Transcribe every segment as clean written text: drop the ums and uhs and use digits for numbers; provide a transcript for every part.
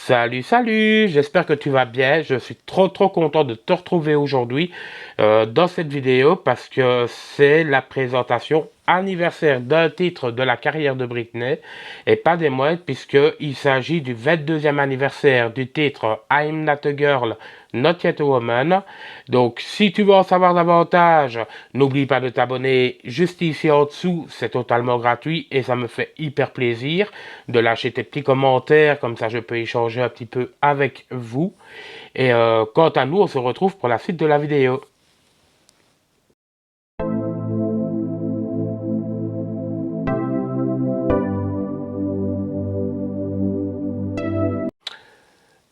Salut, salut, j'espère que tu vas bien. Je suis trop content de te retrouver aujourd'hui dans cette vidéo parce que c'est la présentation anniversaire d'un titre de la carrière de Britney et pas des moindres puisqu'il s'agit du 22e anniversaire du titre I'm Not a Girl, Not Yet a Woman. Donc si tu veux en savoir davantage, n'oublie pas de t'abonner juste ici en dessous, c'est totalement gratuit et ça me fait hyper plaisir de lâcher tes petits commentaires, comme ça je peux échanger un petit peu avec vous. Et quant à nous, on se retrouve pour la suite de la vidéo.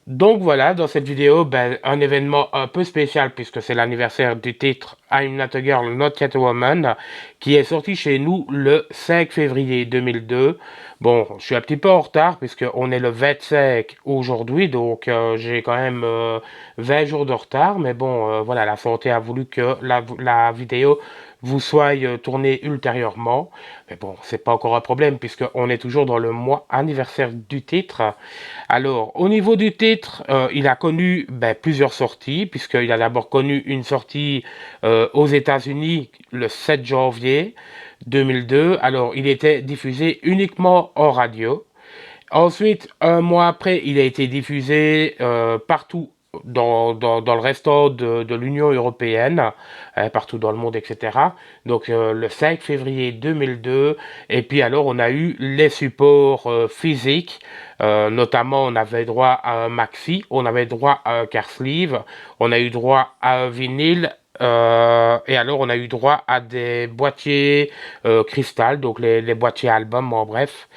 Donc voilà, dans cette vidéo, un événement un peu spécial puisque c'est l'anniversaire du titre I'm Not a Girl, Not Yet a Woman qui est sorti chez nous le 5 février 2002. Bon, je suis un petit peu en retard puisqu'on est le 25 aujourd'hui, donc j'ai quand même 20 jours de retard. Mais bon, voilà, la santé a voulu que la vidéo vous soyez tournée ultérieurement. Mais bon, c'est pas encore un problème puisqu'on est toujours dans le mois anniversaire du titre. Alors, au niveau du titre, il a connu plusieurs sorties, puisqu'il a d'abord connu une sortie aux États-Unis le 7 janvier 2002. Alors, il était diffusé uniquement en radio. Ensuite, un mois après, il a été diffusé partout dans le restant de l'Union européenne, partout dans le monde, etc. Donc le 5 février 2002, et puis alors on a eu les supports physiques, notamment on avait droit à un maxi, on avait droit à un car sleeve, on a eu droit à un vinyle, et alors on a eu droit à des boîtiers cristal, donc les boîtiers albums, en bref.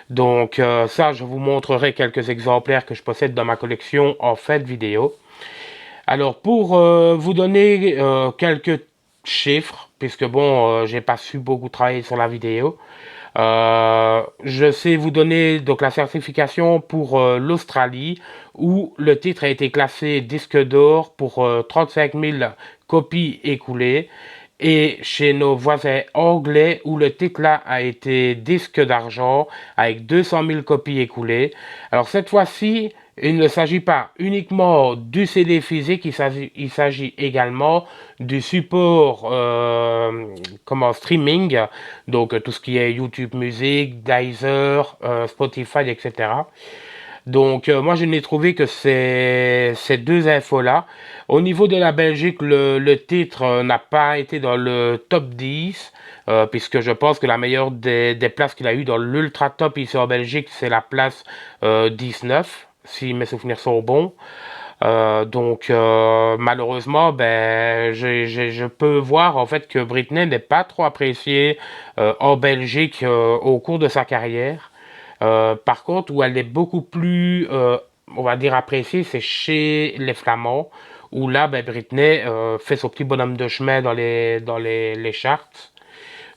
Donc ça, je vous montrerai quelques exemplaires que je possède dans ma collection en fait vidéo. Alors pour vous donner quelques chiffres, puisque bon, j'ai pas su beaucoup travailler sur la vidéo, je sais vous donner donc la certification pour l'Australie où le titre a été classé disque d'or pour 35 000 copies écoulées et chez nos voisins anglais où le titre là a été disque d'argent avec 200 000 copies écoulées. Alors cette fois-ci, il ne s'agit pas uniquement du CD physique, il s'agit également du support comment streaming, donc tout ce qui est YouTube Music, Deezer, Spotify, etc. Donc moi je n'ai trouvé que ces deux infos-là. Au niveau de la Belgique, le titre n'a pas été dans le top 10, puisque je pense que la meilleure des places qu'il a eu dans l'ultra top ici en Belgique, c'est la place 19, si mes souvenirs sont bons. Donc malheureusement, je peux voir en fait que Britney n'est pas trop appréciée en Belgique au cours de sa carrière. Par contre, où elle est beaucoup plus, on va dire, appréciée, c'est chez les Flamands, où là, Britney fait son petit bonhomme de chemin les charts.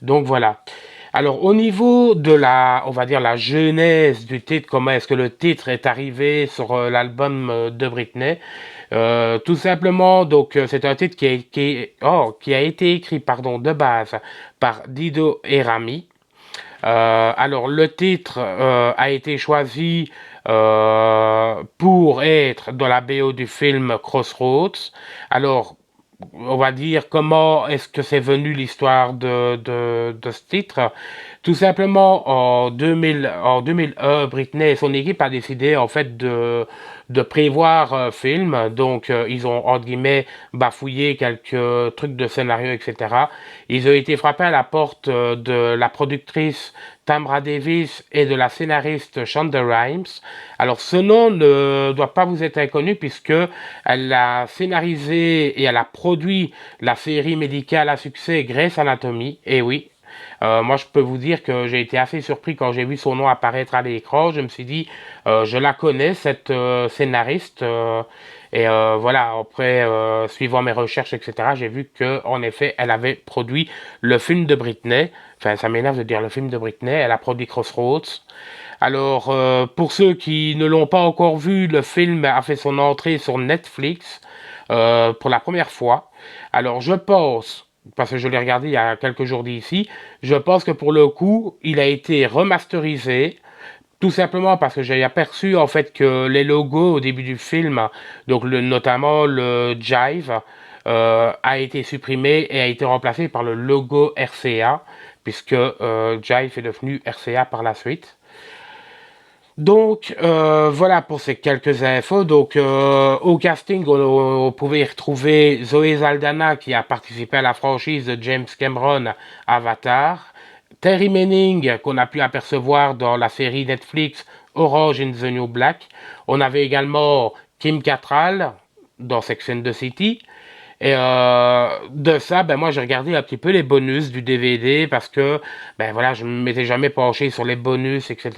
Donc voilà. Alors au niveau de la, on va dire, la genèse du titre, comment est-ce que le titre est arrivé sur l'album de Britney, tout simplement, donc c'est un titre qui a été écrit, pardon, de base par Dido et Rami. Alors le titre a été choisi pour être dans la BO du film Crossroads. Alors on va dire comment est-ce que c'est venu l'histoire de ce titre. Tout simplement en 2001, Britney et son équipe a décidé en fait de prévoir un film. Donc ils ont entre guillemets bafouillé quelques trucs de scénario, etc. Ils ont été frappés à la porte de la productrice Tamra Davis et de la scénariste Shonda Rhimes. Alors ce nom ne doit pas vous être inconnu puisque elle a scénarisé et elle a produit la série médicale à succès Grey's Anatomy. Et oui, moi je peux vous dire que j'ai été assez surpris quand j'ai vu son nom apparaître à l'écran. Je me suis dit, je la connais cette scénariste. Et voilà, après, suivant mes recherches, etc., j'ai vu que en effet, elle avait produit le film de Britney. Enfin, ça m'énerve de dire le film de Britney. Elle a produit Crossroads. Alors, pour ceux qui ne l'ont pas encore vu, le film a fait son entrée sur Netflix pour la première fois. Alors, je pense, parce que je l'ai regardé il y a quelques jours d'ici, je pense que pour le coup, il a été remasterisé Tout simplement parce que j'ai aperçu en fait que les logos au début du film, donc notamment le Jive, a été supprimé et a été remplacé par le logo RCA, puisque Jive est devenu RCA par la suite. Donc voilà pour ces quelques infos. Donc au casting, on pouvait y retrouver Zoé Saldana qui a participé à la franchise de James Cameron Avatar, Terry Manning qu'on a pu apercevoir dans la série Netflix Orange in the New Black. On avait également Kim Cattrall dans Sex and the City. Et de ça, ben moi j'ai regardé un petit peu les bonus du DVD parce que ben voilà, je ne m'étais jamais penché sur les bonus, etc.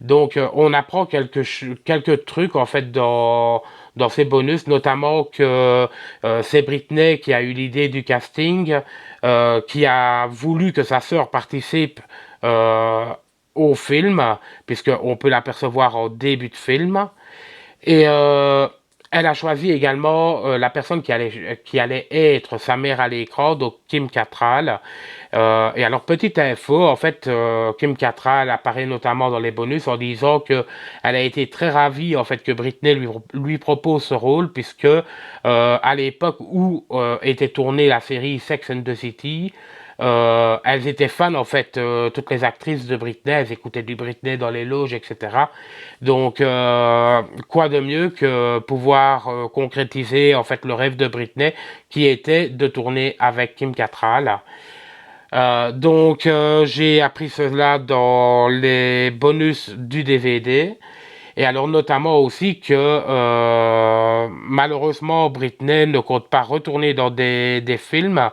Donc on apprend quelques trucs en fait dans ces bonus, notamment que c'est Britney qui a eu l'idée du casting, qui a voulu que sa sœur participe euh, au film, puisqu'on peut l'apercevoir en début de film. Et elle a choisi également la personne qui allait être sa mère à l'écran, donc Kim Cattrall. Et alors, petite info, en fait, Kim Cattrall apparaît notamment dans les bonus en disant que elle a été très ravie en fait que Britney lui propose ce rôle, puisque à l'époque où était tournée la série Sex and the City, elles étaient fans en fait, toutes les actrices de Britney, elles écoutaient du Britney dans les loges, etc. Donc, quoi de mieux que pouvoir concrétiser en fait le rêve de Britney, qui était de tourner avec Kim Cattrall. Donc, j'ai appris cela dans les bonus du DVD. Et alors notamment aussi que malheureusement Britney ne compte pas retourner dans des films,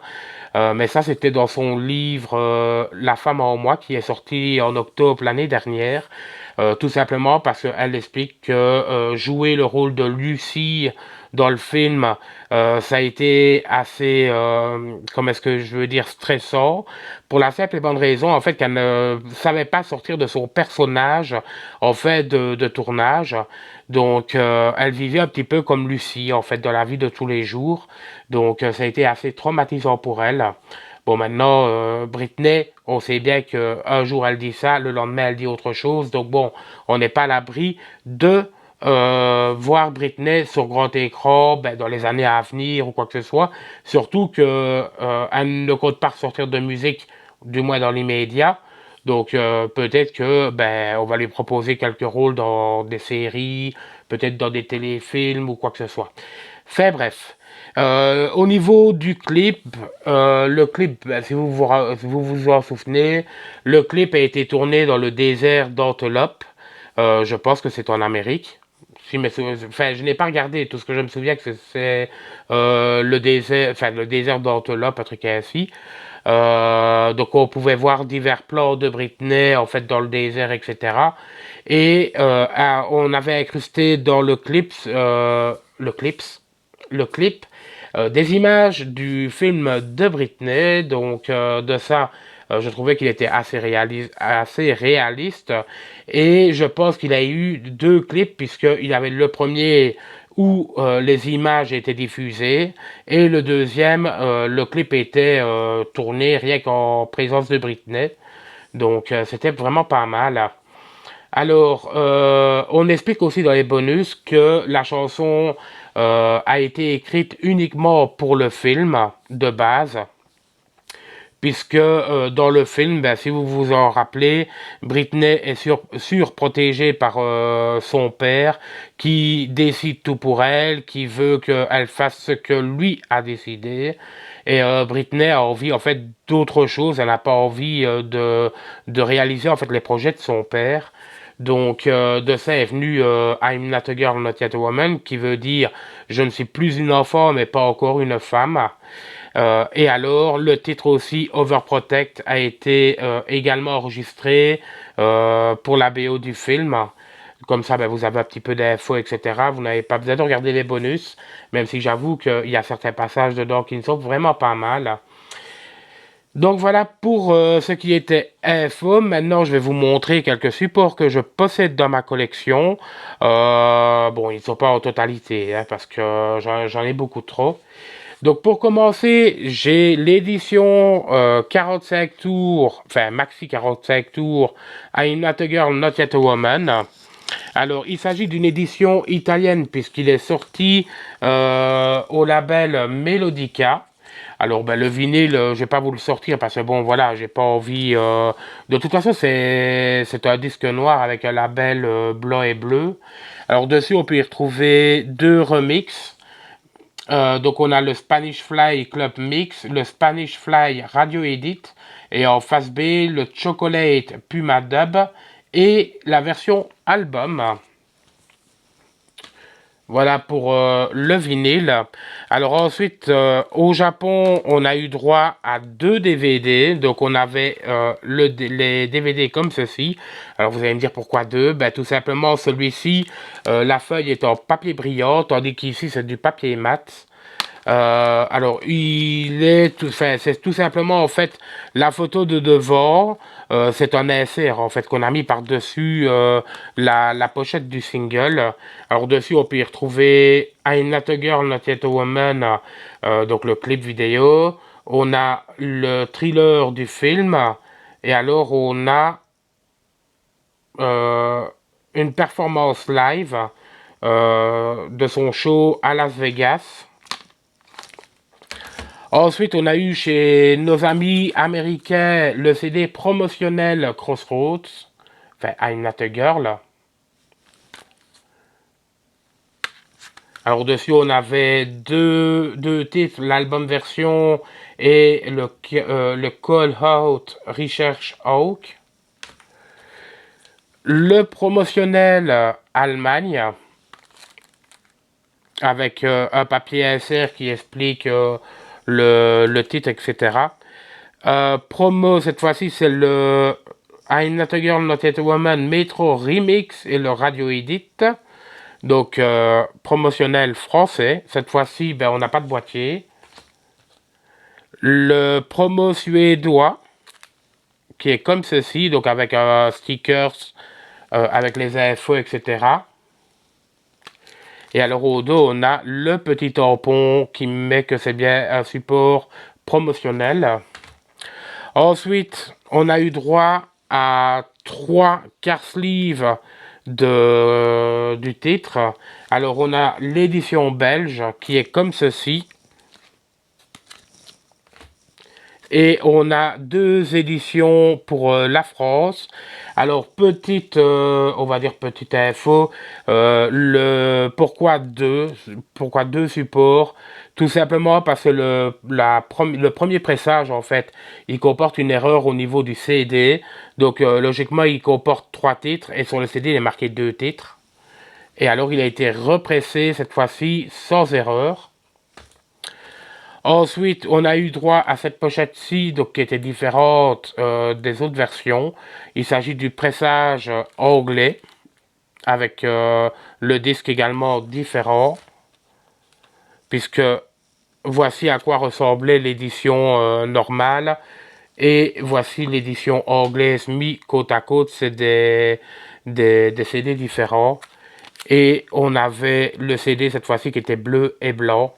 mais ça c'était dans son livre La femme en moi qui est sorti en octobre l'année dernière, tout simplement parce qu'elle explique que jouer le rôle de Lucie dans le film, ça a été assez, comment est-ce que je veux dire, stressant, pour la simple et bonne raison, en fait, qu'elle ne savait pas sortir de son personnage, en fait, de tournage. Donc, elle vivait un petit peu comme Lucie, en fait, dans la vie de tous les jours. Donc, ça a été assez traumatisant pour elle. Bon, maintenant, Britney, on sait bien qu'un jour elle dit ça, le lendemain elle dit autre chose. Donc, bon, on n'est pas à l'abri de voir Britney sur grand écran ben, dans les années à venir ou quoi que ce soit. Surtout que elle ne compte pas sortir de musique, du moins dans l'immédiat. Donc peut-être que ben on va lui proposer quelques rôles dans des séries, peut-être dans des téléfilms ou quoi que ce soit. Fait bref. Au niveau du clip, le clip, ben, si vous vous en souvenez, le clip a été tourné dans le désert d'Antelope. Je pense que c'est en Amérique. Enfin, je n'ai pas regardé. Tout ce que je me souviens, que c'est le désert, enfin le désert d'Antelope, un truc ainsi. Donc on pouvait voir divers plans de Britney en fait dans le désert, etc. Et on avait incrusté dans le clip, des images du film de Britney. Donc de ça, je trouvais qu'il était assez réaliste. Et je pense qu'il a eu deux clips, puisqu'il avait le premier où les images étaient diffusées, et le deuxième, le clip était tourné rien qu'en présence de Britney. Donc c'était vraiment pas mal. Alors, on explique aussi dans les bonus que la chanson a été écrite uniquement pour le film de base, puisque dans le film, ben, si vous vous en rappelez, Britney est surprotégée par son père, qui décide tout pour elle, qui veut qu'elle fasse ce que lui a décidé. Et Britney a envie en fait d'autre chose, elle n'a pas envie de réaliser en fait les projets de son père. Donc de ça est venu I'm not a girl, not yet a woman, qui veut dire je ne suis plus une enfant mais pas encore une femme. Et alors, le titre aussi, Overprotect, a été également enregistré pour la BO du film. Comme ça, ben, vous avez un petit peu d'infos, etc. Vous n'avez pas besoin de regarder les bonus, même si j'avoue qu'il y a certains passages dedans qui ne sont vraiment pas mal. Donc voilà pour ce qui était info. Maintenant, je vais vous montrer quelques supports que je possède dans ma collection. Bon, ils ne sont pas en totalité, hein, parce que j'en ai beaucoup trop. Donc pour commencer, j'ai l'édition 45 tours, enfin maxi 45 tours, I'm Not a Girl, Not Yet a Woman. Alors il s'agit d'une édition italienne puisqu'il est sorti au label Melodica. Alors ben, le vinyle, je vais pas vous le sortir parce que bon voilà, j'ai pas envie. De toute façon, c'est un disque noir avec un label blanc et bleu. Alors dessus, on peut y retrouver deux remixes. Donc on a le Spanish Fly Club Mix, le Spanish Fly Radio Edit et en face B le Chocolate Puma Dub et la version album. Voilà pour le vinyle. Alors ensuite, au Japon, on a eu droit à deux DVD. Donc on avait les DVD comme ceci. Alors vous allez me dire pourquoi deux? Ben, tout simplement celui-ci, la feuille est en papier brillant, tandis qu'ici c'est du papier mat. Alors, c'est tout simplement en fait la photo de devant. C'est un insert en fait qu'on a mis par-dessus la pochette du single. Alors dessus, on peut y retrouver I'm Not a Girl, Not Yet a Woman, donc le clip vidéo. On a le thriller du film. Et alors, on a euh, une performance live de son show à Las Vegas. Ensuite, on a eu chez nos amis américains le CD promotionnel Crossroads, enfin I'm Not a Girl. Alors dessus, on avait deux titres, l'album version et le Call Out Research Hawk. Le promotionnel Allemagne, avec un papier insert qui explique le titre, etc. Promo, cette fois-ci, c'est le I'm Not a Girl, Not Yet a Woman Metro Remix et le Radio Edit. Donc, promotionnel français. Cette fois-ci, ben, on n'a pas de boîtier. Le promo suédois, qui est comme ceci, donc avec stickers, avec les infos, etc. Et alors au dos, on a le petit tampon qui met que c'est bien un support promotionnel. Ensuite, on a eu droit à 3 car sleeves du titre. Alors, on a l'édition belge qui est comme ceci. Et on a deux éditions pour la France. Alors, on va dire petite info, pourquoi deux supports? Tout simplement parce que le premier pressage, en fait, il comporte une erreur au niveau du CD. Donc, logiquement, il comporte 3 titres et sur le CD, il est marqué 2 titres. Et alors, il a été repressé cette fois-ci sans erreur. Ensuite, on a eu droit à cette pochette-ci, donc qui était différente des autres versions. Il s'agit du pressage anglais, avec le disque également différent, puisque voici à quoi ressemblait l'édition normale, et voici l'édition anglaise mis côte à côte, c'est des CD différents. Et on avait le CD cette fois-ci qui était bleu et blanc.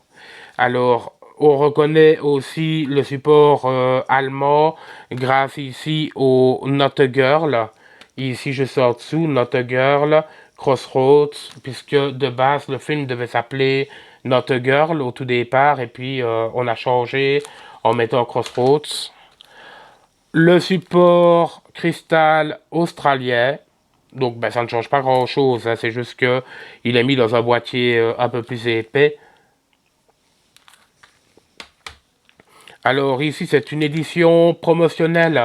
Alors, on reconnaît aussi le support allemand grâce ici au Not a Girl. Ici, je sors dessous, Not a Girl, Crossroads, puisque de base, le film devait s'appeler Not a Girl au tout départ, et puis on a changé en mettant Crossroads. Le support cristal australien, donc ben, ça ne change pas grand-chose, hein, c'est juste que il est mis dans un boîtier un peu plus épais. Alors ici, c'est une édition promotionnelle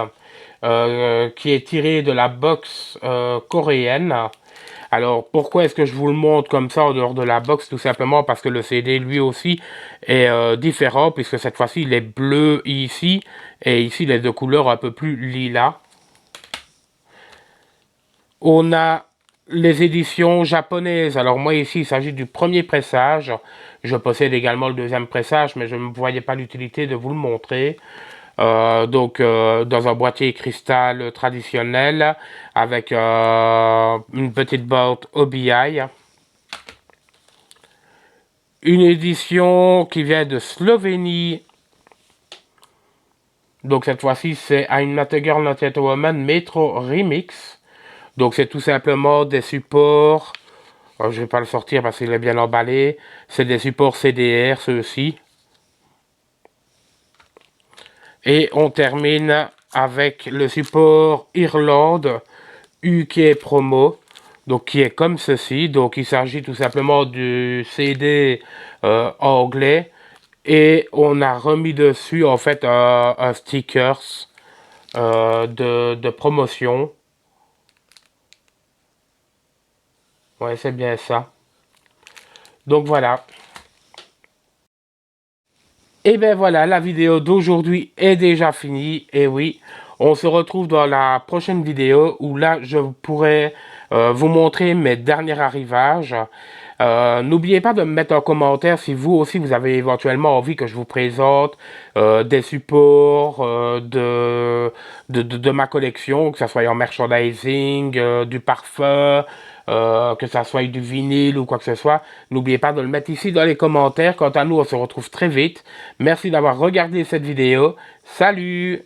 qui est tirée de la box coréenne. Alors pourquoi est-ce que je vous le montre comme ça en dehors de la box? Tout simplement parce que le CD lui aussi est différent puisque cette fois-ci il est bleu ici et ici il est de couleur un peu plus lilas. On a les éditions japonaises. Alors moi ici il s'agit du premier pressage. Je possède également le deuxième pressage mais je ne voyais pas l'utilité de vous le montrer. Dans un boîtier cristal traditionnel avec une petite boîte OBI. une édition qui vient de Slovénie. Donc cette fois-ci, c'est I'm Not a Girl, Not Yet a Woman Metro Remix. Donc c'est tout simplement des supports. Je vais pas le sortir parce qu'il est bien emballé. C'est des supports CDR, ceux-ci. Et on termine avec le support Irlande UK Promo. Donc qui est comme ceci. Donc il s'agit tout simplement du CD anglais. Et on a remis dessus en fait un stickers de promotion. Ouais, c'est bien ça. Donc voilà. Et bien voilà, la vidéo d'aujourd'hui est déjà finie. Et oui, on se retrouve dans la prochaine vidéo où là, je pourrai vous montrer mes derniers arrivages. N'oubliez pas de me mettre en commentaire si vous aussi vous avez éventuellement envie que je vous présente des supports de ma collection, que ça soit en merchandising, du parfum, que ça soit du vinyle ou quoi que ce soit. N'oubliez pas de le mettre ici dans les commentaires. Quant à nous, on se retrouve très vite. Merci d'avoir regardé cette vidéo. Salut!